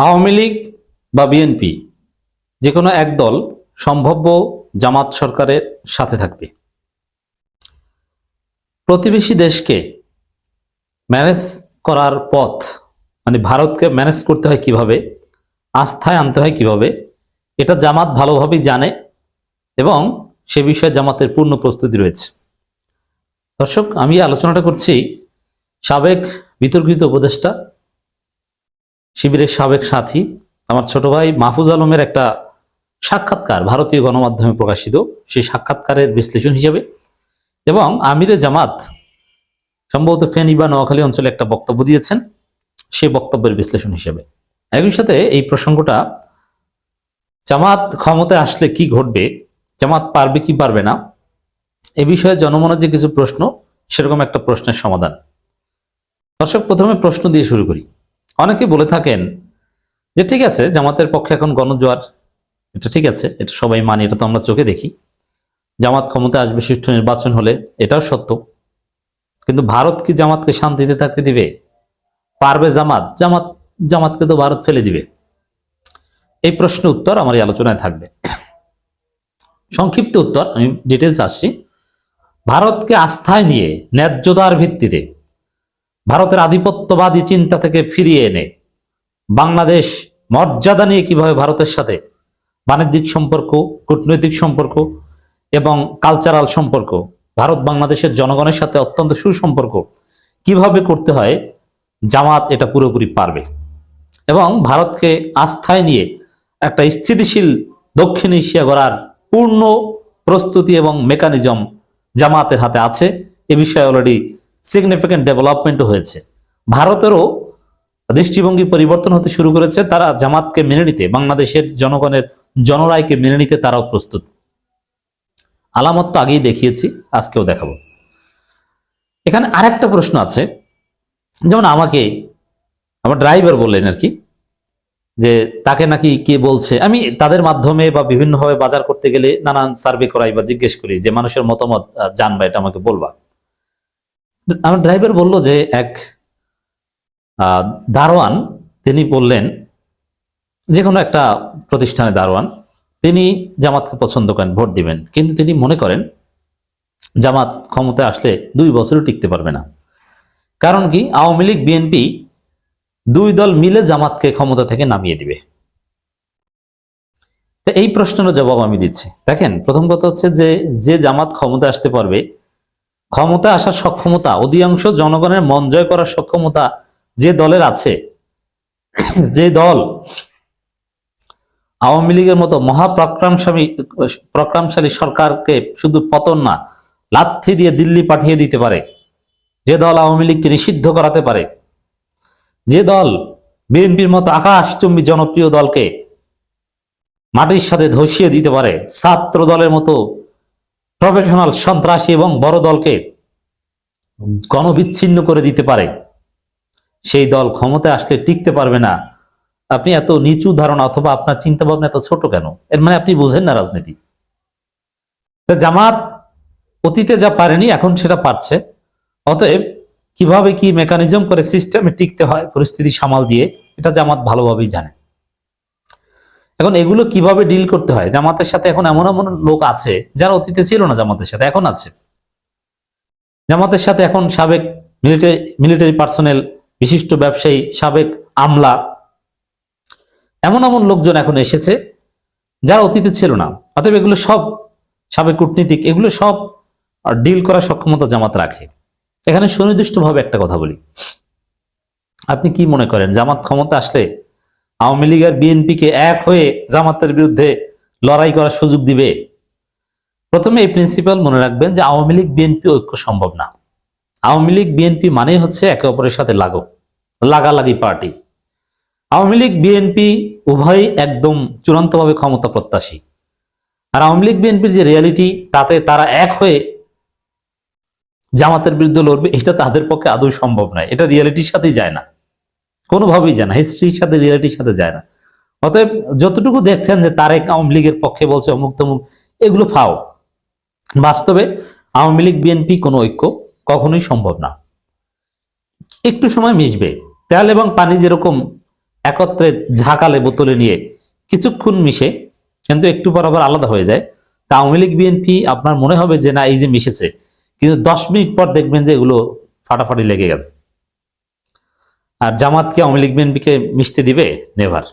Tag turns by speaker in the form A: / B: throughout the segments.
A: আওয়ামী লীগ বা বিএনপি যে কোনো এক দল সম্ভাব্য জামাত সরকারের সাথে থাকবে। প্রতিবেশী দেশকে ম্যানেজ করার পথ, মানে ভারতকে ম্যানেজ করতে হয় কিভাবে, আস্থায় আনতে হয় কিভাবে, এটা জামাত ভালোভাবেই জানে এবং সে বিষয়ে জামাতের পূর্ণ প্রস্তুতি রয়েছে। দর্শক, আমি আলোচনাটা করছি সাবেক বিতর্কিত উপদেষ্টা, শিবিরের সাবেক সাথী, আমার ছোট ভাই মাহফুজ আলমের একটা সাক্ষাৎকার ভারতীয় গণমাধ্যমে প্রকাশিত, সেই সাক্ষাৎকারের বিশ্লেষণ হিসেবে, এবং আমিরে জামাত সম্ভবত ফেনী বা নোয়াখালী অঞ্চলে একটা বক্তব্য দিয়েছেন, সেই বক্তব্যের বিশ্লেষণ হিসেবে। একই সাথে এই প্রসঙ্গটা জামাত ক্ষমতায় আসলে কি ঘটবে, জামাত পারবে কি পারবে না, এ বিষয়ে জনমনের যে কিছু প্রশ্ন, সেরকম একটা প্রশ্নের সমাধান। দর্শক, প্রথমে প্রশ্ন দিয়ে শুরু করি। অনেকে বলে থাকেন যে ঠিক আছে, জামাতের পক্ষে এখন গণজোয়ার, এটা ঠিক আছে, এটা সবাই মানি, এটা তো আমরা চোখে দেখি। জামাত ক্ষমতায় আসবে সুষ্ঠু নির্বাচন হলে, এটাও সত্য। কিন্তু ভারত কি জামাতকে শান্তিতে থাকতে দিবে? পারবে জামাত? জামাতকে তো ভারত ফেলে দিবে। এই প্রশ্নের উত্তর আমার এই আলোচনায় থাকবে। সংক্ষিপ্ত উত্তর, আমি ডিটেলস আসছি। ভারতকে আস্থায় নিয়ে ন্যায্যতার ভিত্তিতে ভারতের আধিপত্যবাদী চিন্তা থেকে ফিরিয়ে এনে বাংলাদেশ মর্যাদা নিয়ে কিভাবে ভারতের সাথে বাণিজ্যিক সম্পর্ক, কূটনৈতিক সম্পর্ক এবং কালচারাল সম্পর্ক, ভারত বাংলাদেশের জনগণের সাথে অত্যন্ত সুসম্পর্ক কিভাবে করতে হয়, জামাত এটা পুরোপুরি পারবে। এবং ভারতকে আস্থায় নিয়ে একটা স্থিতিশীল দক্ষিণ এশিয়া গড়ার পূর্ণ প্রস্তুতি এবং মেকানিজম জামাতের হাতে আছে। এ বিষয়ে অলরেডি সিগনিফিক্যান্ট ডেভেলপমেন্টও হয়েছে। ভারতেরও দৃষ্টিভঙ্গি পরিবর্তন হতে শুরু করেছে। তারা জামাতকে মেনে নিতে, বাংলাদেশের জনগণের জনরায়কে মেনে নিতে তারাও প্রস্তুত। আলামত তো আগেই দেখিয়েছি, আজকেও দেখাবো। এখানে আরেকটা প্রশ্ন আছে, যেমন আমাকে আমার ড্রাইভার বললেন আর কি, যে তাকে নাকি কে বলছে, আমি তাদের মাধ্যমে বা বিভিন্নভাবে বাজার করতে গেলে নানান সার্ভে করাই বা জিজ্ঞেস করি যে মানুষের মতামত জানবা, এটা আমাকে বলবা। আমার ড্রাইভার বলল যে এক দারোয়ান, তিনি বললেন, যে কোনো একটা প্রতিষ্ঠানে দারোয়ান, তিনি জামাতকে পছন্দ করেন, ভোট দিবেন, কিন্তু তিনি মনে করেন জামাত ক্ষমতায় আসলে 2 বছরও টিকতে পারবে না। কারণ কি? আওয়ামী লীগ বিএনপি দুই দল মিলে জামাতকে ক্ষমতা থেকে নামিয়ে দিবে। এই প্রশ্নের জবাব আমি দিচ্ছি। দেখেন, প্রথম কথা হচ্ছে যে জামাত ক্ষমতা আসতে পারবে, ক্ষমতা আসার সক্ষমতা, অধিকাংশ জনগণের মন জয় করার সক্ষমতা যে দলের আছে, যে দল আওয়ামী লীগের মতো প্রক্রামশালী সরকারকে শুধু পতন না, লাথি দিয়ে দিল্লি পাঠিয়ে দিতে পারে, যে দল আওয়ামী লীগকে নিষিদ্ধ করাতে পারে, যে দল বিএনপির মতো আকাশচুম্বী জনপ্রিয় দলকে মাটির সাথে ধসিয়ে দিতে পারে, ছাত্র দলের মতো প্রফেশনাল সন্ত্রাসী এবং বড় দলকে গণবিচ্ছিন্ন করে দিতে পারে, সেই দল ক্ষমতায় আসলে টিকতে পারবে না। আপনি এত নিচু ধারণা অথবা আপনার চিন্তা ভাবনা এত ছোট কেন? এর মানে আপনি বুঝেন না রাজনীতি। জামাত অতীতে যা পারেনি, এখন সেটা পারছে। অতএব কিভাবে কি মেকানিজম করে সিস্টেমে টিকতে হয় পরিস্থিতি সামাল দিয়ে, এটা জামাত ভালোভাবেই জানে। এখন এগুলো কিভাবে ডিল করতে হয়, জামাতের সাথে এখন এমন এমন লোক আছে যারা অতীতে ছিল না জামাতের সাথে, এখন আছে। জামাতের সাথে এখন সাবেক মিলিটারি পার্সোনেল, বিশিষ্ট ব্যবসায়ী, সাবেক আমলা, এমন এমন লোকজন এখন এসেছে যারা অতীতে ছিল না। অতএব এগুলো সব, সাবেক কূটনীতিক, এগুলো সব ডিল করার সক্ষমতা জামাত রাখে। এখানে সুনির্দিষ্টভাবে একটা কথা বলি, আপনি কি মনে করেন জামাত ক্ষমতা আসলে আওয়ামী লীগ আর বিএনপিকে এক হয়ে জামাতের বিরুদ্ধে লড়াই করার সুযোগ দিবে? প্রথমে এই প্রিন্সিপাল মনে রাখবেন যে আওয়ামী লীগ বিএনপি ঐক্য সম্ভব না। আওয়ামী লীগ বিএনপি মানে হচ্ছে একে অপরের সাথে লাগালাগি পার্টি। আওয়ামী লীগ বিএনপি উভয়ই একদম চূড়ান্তভাবে ক্ষমতা প্রত্যাশী। আর আওয়ামী লীগ বিএনপির যে রিয়ালিটি, তাতে তারা এক হয়ে জামাতের বিরুদ্ধে লড়বে, এটা তাদের পক্ষে আদৌ সম্ভব নয়। এটা রিয়ালিটির সাথেই যায় না, কোনোভাবেই যায় না, হিস্ট্রির সাথে রিয়ালিটির সাথে যায় না। অতএব যতটুকু দেখছেন যে তারেক আওয়ামী লীগের পক্ষে বলছে অমুক তমুক, এগুলো ফাও। বাস্তবে আওয়ামী লীগ বিএনপি কোনো ঐক্য কখনোই সম্ভব না। একটু সময় মিশবে, তেল এবং পানি যেরকম একত্রে ঝাঁকালে বোতলে নিয়ে কিছুক্ষণ মিশে কিন্তু একটু পর আবার আলাদা হয়ে যায়। তা আওয়ামী লীগ বিএনপি আপনার মনে হবে যে না এই যে মিশেছে, কিন্তু 10 মিনিট পর দেখবেন যে এগুলো ফাটাফাটি লেগে গেছে। আর জামাত কি আওয়ামী লীগ বিএনপিকে মিশতে দিবে? নেভার।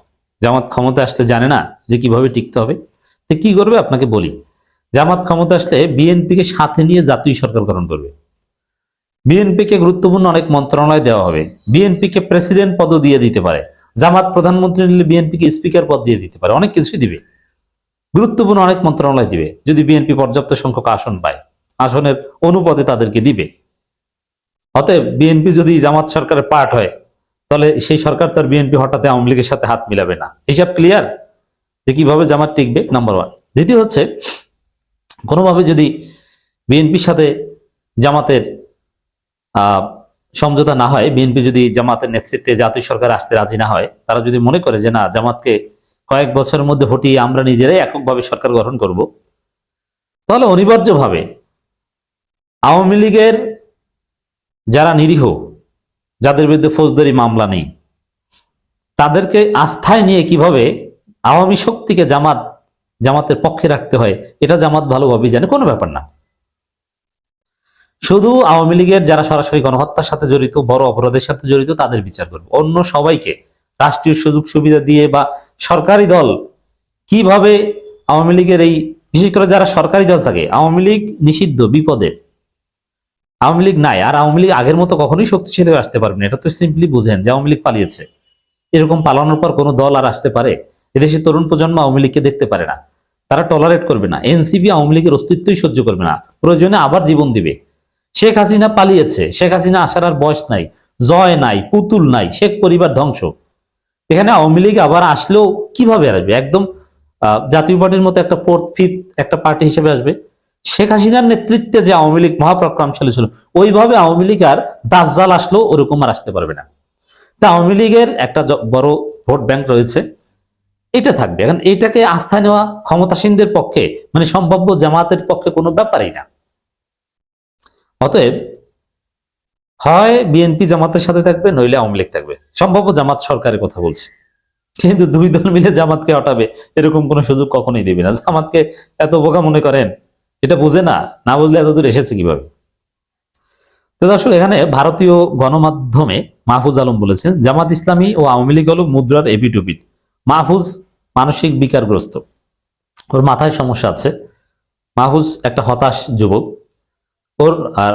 A: জামাত ক্ষমতা আসলে জানে না যে কিভাবে টিকতে হবে। তো কি করবে আপনাকে বলি, জামাত ক্ষমতা আসলে বিএনপিকে সাথে নিয়ে জাতীয় সরকার গঠন করবে। বিএনপিকে গুরুত্বপূর্ণ অনেক মন্ত্রণালয় দেওয়া হবে, বিএনপিকে প্রেসিডেন্ট পদও দিয়ে দিতে পারে, জামাত প্রধানমন্ত্রী নিলে বিএনপিকে স্পিকার পদ দিয়ে দিতে পারে, অনেক কিছুই দিবে, গুরুত্বপূর্ণ অনেক মন্ত্রণালয় দিবে যদি বিএনপি পর্যাপ্ত সংখ্যক আসন পায়, আসনের অনুপাতে তাদেরকে দিবে। অতএব বিএনপি যদি জামাত সরকারের পার্ট হয় তাহলে সেই সরকার তার বিএনপি হঠাৎ আওয়ামী লীগের সাথে হাত মিলাবে না। হিসাব ক্লিয়ার যে কিভাবে জামাত টিকবে, নাম্বার 1। দ্বিতীয় হচ্ছে, কোনোভাবে যদি বিএনপির সাথে জামাতের সমঝোতা না হয়, বিএনপি যদি জামাতের নেতৃত্বে জাতীয় সরকার আসতে রাজি না হয়, তারা যদি মনে করে যে না জামাতকে কয়েক বছরের মধ্যে হটিয়ে আমরা নিজেরাই এককভাবে সরকার গঠন করব, তাহলে অনিবার্যভাবে আওয়ামী লীগের যারা নিরীহ, যাদের বিরুদ্ধে ফৌজদারি মামলা নেই, তাদেরকে আস্থায় নিয়ে কিভাবে আওয়ামী শক্তিকে জামাতের পক্ষে রাখতে হয় এটা জামাত ভালোভাবেই জানে, কোনো ব্যাপার না। শুধু আওয়ামী লীগের যারা সরাসরি গণহত্যার সাথে জড়িত, বড় অপরাধের সাথে জড়িত, তাদের বিচার করবে। অন্য সবাইকে রাষ্ট্রীয় সুযোগ সুবিধা দিয়ে বা সরকারি দল কিভাবে আওয়ামী লীগের এই, বিশেষ করে যারা সরকারি দল থাকে, আওয়ামী লীগ নিষিদ্ধ, বিপদে, আওয়ামী লীগ নাই, আর আওয়ামী লীগ আগের মতো কখনোই শক্তিশালী হয়ে আসতে পারবে না। এটা তো সিম্পলি বুঝেন যে আওয়ামী লীগ পালিয়েছে। এরকম পালানোর পর কোনো দল আর আসতে পারে? এদেশের তরুণ প্রজন্ম আওয়ামী লীগকে দেখতে পারে না, তারা টলারেট করবে না। এনসিপি আওয়ামী লীগের অস্তিত্বই সহ্য করবে না, প্রয়োজনে আবার জীবন দিবে। শেখ হাসিনা পালিয়েছে, শেখ হাসিনা আসার আর বয়স নাই, জয় নাই, পুতুল নাই, শেখ পরিবার ধ্বংস। এখানে আওয়ামী লীগ আবার আসলেও কিভাবে আসবে? একদম জাতীয় পার্টির মতো একটা 4th 5th একটা পার্টি হিসেবে আসবে। শেখ হাসিনার নেতৃত্বে যে আওয়ামী লীগ মহাপ্রক্রামশালী ছিল, ওইভাবে আওয়ামী লীগ আর দাজ্জাল আসলেও ওরকম আর আসতে পারবে না। তা আওয়ামী লীগের একটা বড় ভোট ব্যাংক রয়েছে, এটা থাকবে। এখন এটাকে আস্থা নেওয়া ক্ষমতাসীনদের পক্ষে, মানে সম্ভাব্য জামাতের পক্ষে কোনো ব্যাপারই না। অতএব হয় বিএনপি জামাতের সাথে থাকবে, নইলে আওয়ামী লীগ থাকবে। সম্ভাব্য জামাত সরকারের কথা বলছে, কিন্তু দুই দল মিলে জামাতকে হটাবে এরকম কোনো সুযোগ কখনোই দেবে না। জামাতকে এত বোকা মনে করেন? এটা বুঝে না, না বুঝলে এতদূর এসেছে কিভাবে? তো দর্শক, এখানে ভারতীয় গণমাধ্যমে মাহফুজ আলম বলেছেন, জামাত ইসলামী ও আওয়ামী লীগ হলো মুদ্রার এপিটোপিট। মাহফুজ মানসিক বিকারগ্রস্ত, ওর মাথায় সমস্যা আছে। মাহফুজ একটা হতাশ যুবক, ওর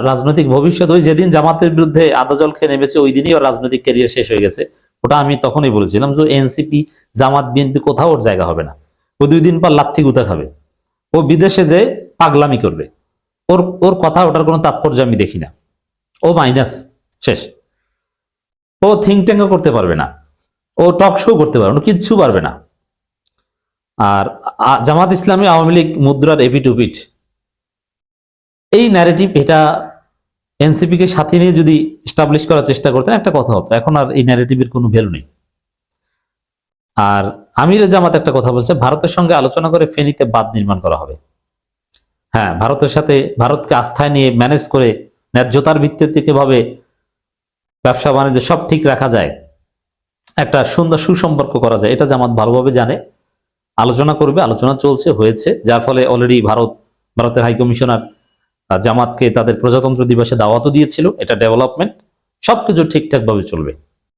A: রাজনৈতিক ভবিষ্যৎ, ওই যেদিন জামাতের বিরুদ্ধে আদা জল খেয়ে নেমেছে ওই দিনই ওর রাজনৈতিক ক্যারিয়ার শেষ হয়ে গেছে। ওটা আমি তখনই বলেছিলাম যে এনসিপি, জামাত, বিএনপি কোথাও ওর জায়গা হবে না। ও 2 দিন পর লাথি গুতা খাবে, ও বিদেশে যে পাগলামি করবে। ওর ওর কথা, ওটার কোনো তাৎপর্য আমি দেখি না। ও মাইনাস, শেষ। ও থিঙ্ক ট্যাঙ্কও করতে পারবে না, ও টক শো করতে পারবে না, কিচ্ছু পারবে না। আর জামাত ইসলামী আওয়ামী লীগ মুদ্রার এপিটোপিট, এই ন্যারেটিভ, এটা এনসিপি কে সাথে নিয়ে যদি এস্টাবলিশ করার চেষ্টা করতেন একটা কথা হতো। এখন আর এই ন্যারেটিভের কোনো ভ্যালু নেই। আর আমিরে জামাত একটা কথা বলছে, ভারতের সঙ্গে আলোচনা করে ফেনীতে বাঁধ নির্মাণ করা হবে। হ্যাঁ, ভারতের সাথে, ভারতকে আস্থায় নিয়ে ম্যানেজ করে ন্যায্যতার ভিত্তিতে কিভাবে ব্যবসা বাণিজ্য সব ঠিক রাখা যায়, একটা সুন্দর সুসম্পর্ক করা যায়, এটা জামাত ভালোভাবে জানে। আলোচনা করবে, আলোচনা চলছে, হয়েছে, যার ফলে অলরেডি ভারতের হাই কমিশনার জামাতকে তাদের প্রজাতন্ত্র দিবসে দাওয়াতও দিয়েছিল। এটা ডেভেলপমেন্ট, সবকিছু ঠিকঠাক ভাবে চলবে।